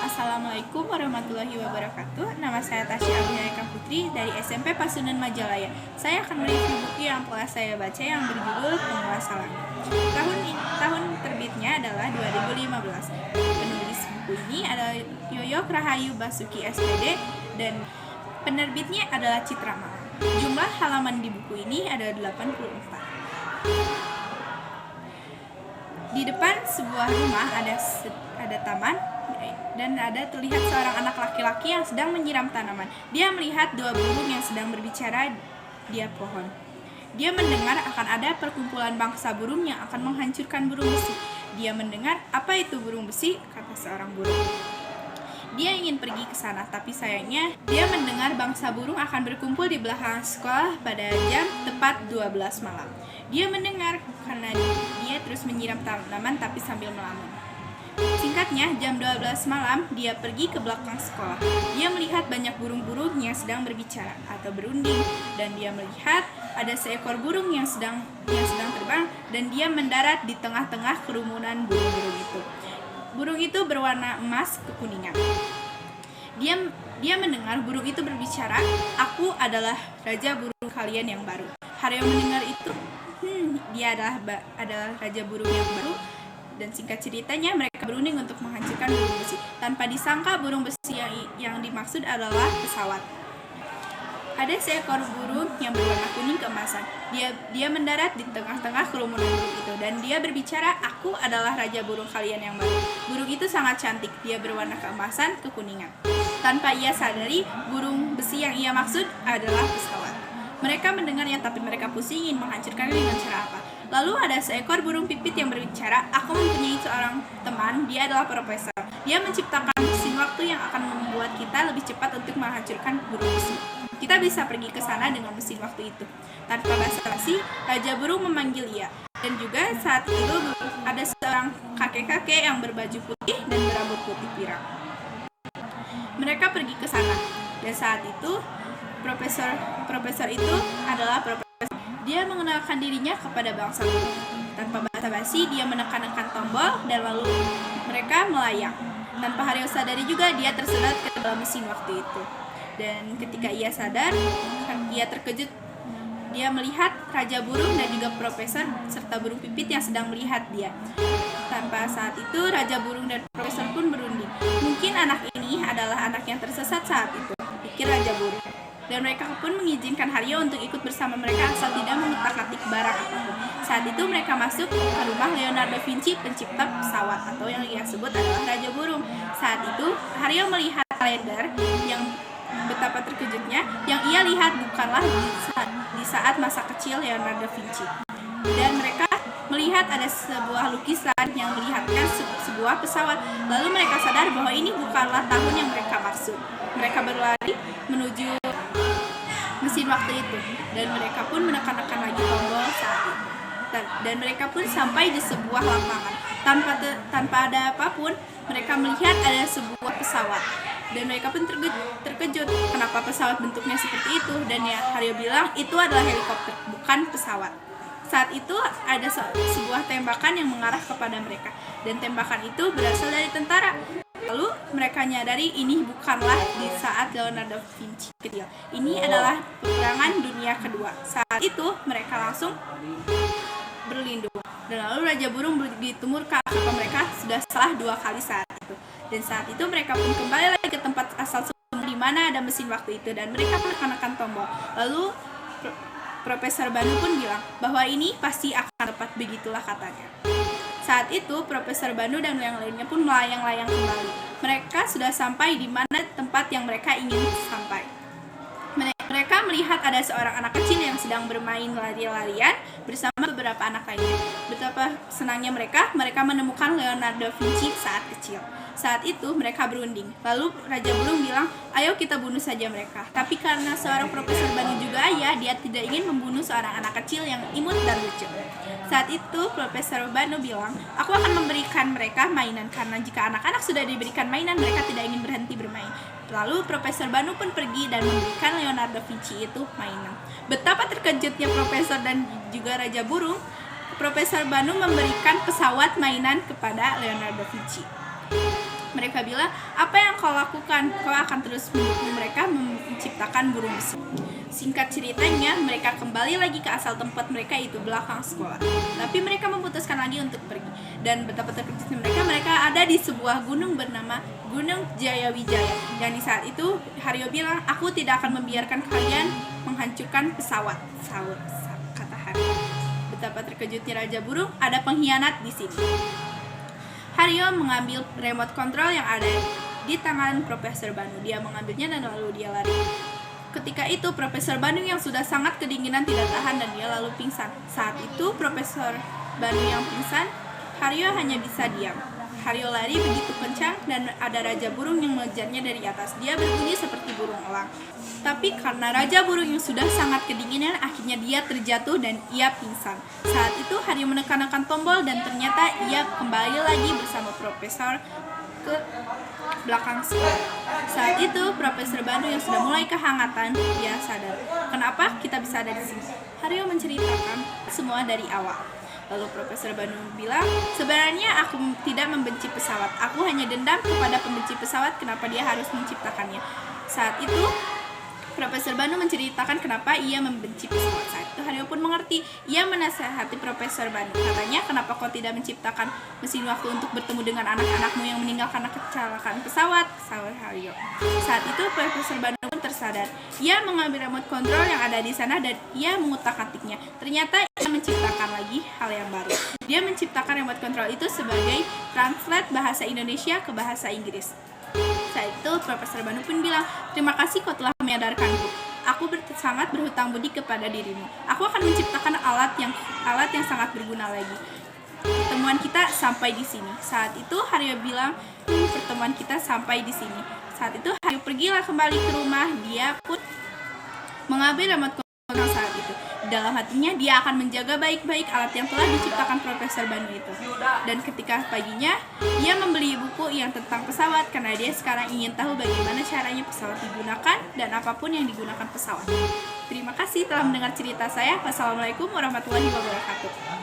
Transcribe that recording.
Assalamualaikum warahmatullahi wabarakatuh. Nama saya Tasya Abiyaika Putri dari SMP Pasundan Majalaya. Saya akan mereview buku yang telah saya baca yang berjudul Penguasa Langit. Tahun terbitnya adalah 2015. Penulis buku ini adalah Yoyo Rahayu Basuki SPD dan penerbitnya adalah Citra Malang. Jumlah halaman di buku ini ada 84. Di depan sebuah rumah ada taman dan ada terlihat seorang anak laki-laki yang sedang menyiram tanaman. Dia melihat dua burung yang sedang berbicara di pohon. Dia mendengar akan ada perkumpulan bangsa burung yang akan menghancurkan burung besi. Dia mendengar, "Apa itu burung besi?" kata seorang burung. Dia ingin pergi ke sana, tapi sayangnya dia mendengar bangsa burung akan berkumpul di belakang sekolah pada jam tepat 12 malam. Dia mendengar karena dia terus menyiram tanaman tapi sambil melamun. Singkatnya, jam 12 malam dia pergi ke belakang sekolah. Dia melihat banyak burung-burung yang sedang berbicara atau berunding, dan dia melihat ada seekor burung yang sedang terbang, dan dia mendarat di tengah-tengah kerumunan burung-burung itu. Burung itu berwarna emas kekuningan. Dia mendengar burung itu berbicara, "Aku adalah raja burung kalian yang baru." Hario mendengar itu, dia adalah raja burung yang baru. Dan singkat ceritanya, mereka berunding untuk menghancurkan burung besi. Tanpa disangka, burung besi yang dimaksud adalah pesawat. Ada seekor burung yang berwarna kuning keemasan. Dia mendarat di tengah-tengah kerumunan burung itu, dan dia berbicara, "Aku adalah raja burung kalian yang baru." Burung itu sangat cantik. Dia berwarna keemasan kekuningan. Tanpa ia sadari, burung besi yang ia maksud adalah pesawat. Mereka mendengarnya, tapi mereka pusing ingin menghancurkannya dengan cara apa. Lalu ada seekor burung pipit yang berbicara, "Aku mempunyai seorang teman, dia adalah profesor. Dia menciptakan mesin waktu yang akan membuat kita lebih cepat untuk menghancurkan burung besi. Kita bisa pergi ke sana dengan mesin waktu itu." Tanpa basa-basi, raja burung memanggil ia. Dan juga saat itu ada seorang kakek-kakek yang berbaju putih dan berambut putih pirang. Mereka pergi ke sana. Dan saat itu Profesor itu adalah profesor. Dia mengenalkan dirinya kepada bangsa burung. Tanpa basa-basi, dia menekan tombol dan lalu mereka melayang. Tanpa Hario sadari juga, dia tersedot ke dalam mesin waktu itu. Dan ketika ia sadar, ia terkejut. Dia melihat raja burung dan juga profesor serta burung pipit yang sedang melihat dia. Tanpa saat itu, raja burung dan profesor pun berunding. Mungkin anak ini adalah anak yang tersesat saat itu, pikir raja burung. Dan mereka pun mengizinkan Hario untuk ikut bersama mereka asal tidak mengutak-atik barang apapun. Saat itu mereka masuk ke rumah Leonardo da Vinci, pencipta pesawat atau yang ia sebut adalah Raja Burung. Saat itu Hario melihat kalender yang betapa terkejutnya, yang ia lihat bukanlah di saat masa kecil Leonardo da Vinci. Dan mereka melihat ada sebuah lukisan yang melihatkan sebuah pesawat. Lalu mereka sadar bahwa ini bukanlah tahun yang mereka maksud. Mereka berlari menuju mesin waktu itu, dan mereka pun menekan-nekan lagi tombol saat itu. Dan mereka pun sampai di sebuah lapangan. Tanpa ada apapun, mereka melihat ada sebuah pesawat. Dan mereka pun terkejut, kenapa pesawat bentuknya seperti itu. Dan ya, Hario bilang itu adalah helikopter, bukan pesawat. Saat itu ada sebuah tembakan yang mengarah kepada mereka, dan tembakan itu berasal dari tentara. Lalu mereka nyadari ini bukanlah di saat Leonardo da Vinci kecil. Ini adalah peperangan dunia kedua. Saat itu mereka langsung berlindung. Dan lalu Raja Burung begitu murka karena mereka sudah salah 2 kali saat itu. Dan saat itu mereka pun kembali lagi ke tempat asal di mana ada mesin waktu itu, dan mereka menekan tombol. Lalu Profesor Banu pun bilang bahwa ini pasti akan tepat, begitulah katanya. Saat itu, Profesor Banu dan yang lainnya pun melayang-layang kembali. Mereka sudah sampai di mana tempat yang mereka ingin sampai. Mereka melihat ada seorang anak kecil yang sedang bermain lari-larian bersama beberapa anak lainnya. Betapa senangnya mereka menemukan Leonardo da Vinci saat kecil. Saat itu mereka berunding. Lalu Raja Burung bilang, "Ayo kita bunuh saja mereka." Tapi karena seorang Profesor Banu juga ayah, dia tidak ingin membunuh seorang anak kecil yang imut dan lucu. Saat itu Profesor Banu bilang, "Aku akan memberikan mereka mainan, karena jika anak-anak sudah diberikan mainan, mereka tidak ingin berhenti bermain." Lalu Profesor Banu pun pergi dan memberikan Leonardo da Vinci itu mainan. Betapa terkejutnya Profesor dan juga Raja Burung. Profesor Banu memberikan pesawat mainan kepada Leonardo da Vinci. Mereka bilang, apa yang kau lakukan? Kau akan terus mendukung mereka menciptakan burung besi. Singkat ceritanya, mereka kembali lagi ke asal tempat mereka, itu belakang sekolah. Tapi mereka memutuskan lagi untuk pergi. Dan betapa terkejutnya mereka ada di sebuah gunung bernama Gunung Jayawijaya. Dan di saat itu, Haryo bilang, aku tidak akan membiarkan kalian menghancurkan pesawat, kata Haryo. Betapa terkejutnya Raja Burung, ada pengkhianat di sini. Haryo mengambil remote control yang ada di tangan Profesor Banu. Dia mengambilnya dan lalu dia lari. Ketika itu Profesor Banu yang sudah sangat kedinginan tidak tahan dan dia lalu pingsan. Saat itu Profesor Banu yang pingsan, Haryo hanya bisa diam. Haryo lari begitu kencang dan ada Raja Burung yang mengejarnya dari atas. Dia berbunyi seperti burung elang. Tapi karena Raja Burung yang sudah sangat kedinginan, akhirnya dia terjatuh dan ia pingsan. Saat itu Haryo menekan tombol dan ternyata ia kembali lagi bersama Profesor ke belakang sekolah. Saat itu Profesor Banu yang sudah mulai kehangatan, dia sadar. Kenapa kita bisa ada di sini? Haryo menceritakan semua dari awal. Lalu Profesor Banu bilang, sebenarnya aku tidak membenci pesawat. Aku hanya dendam kepada pembenci pesawat kenapa dia harus menciptakannya. Saat itu Profesor Banu menceritakan kenapa ia membenci pesawat. Saat itu Haryo pun mengerti. Ia menasihati Profesor Banu. Katanya, kenapa kau tidak menciptakan mesin waktu untuk bertemu dengan anak-anakmu yang meninggal karena kecelakaan pesawat? Sahut Haryo. Saat itu Profesor Banu pun tersadar. Ia mengambil remote control yang ada di sana dan ia mengutak-atiknya. Ternyata ia menciptakan lagi hal yang baru. Dia menciptakan remote control itu sebagai translate bahasa Indonesia ke bahasa Inggris. Saat itu Profesor Banu pun bilang, terima kasih kau telah menyadarkanku. Aku sangat berhutang budi kepada dirimu. Aku akan menciptakan alat yang sangat berguna lagi. Pertemuan kita sampai di sini. Saat itu Haryo bilang, pertemuan kita sampai di sini. Saat itu Haryo pergilah kembali ke rumah. Dia pun mengambil remote control saat itu. Dalam hatinya dia akan menjaga baik-baik alat yang telah diciptakan Profesor Banu itu. Dan ketika paginya, ia membeli buku yang tentang pesawat karena dia sekarang ingin tahu bagaimana caranya pesawat digunakan dan apapun yang digunakan pesawat. Terima kasih telah mendengar cerita saya. Wassalamualaikum warahmatullahi wabarakatuh.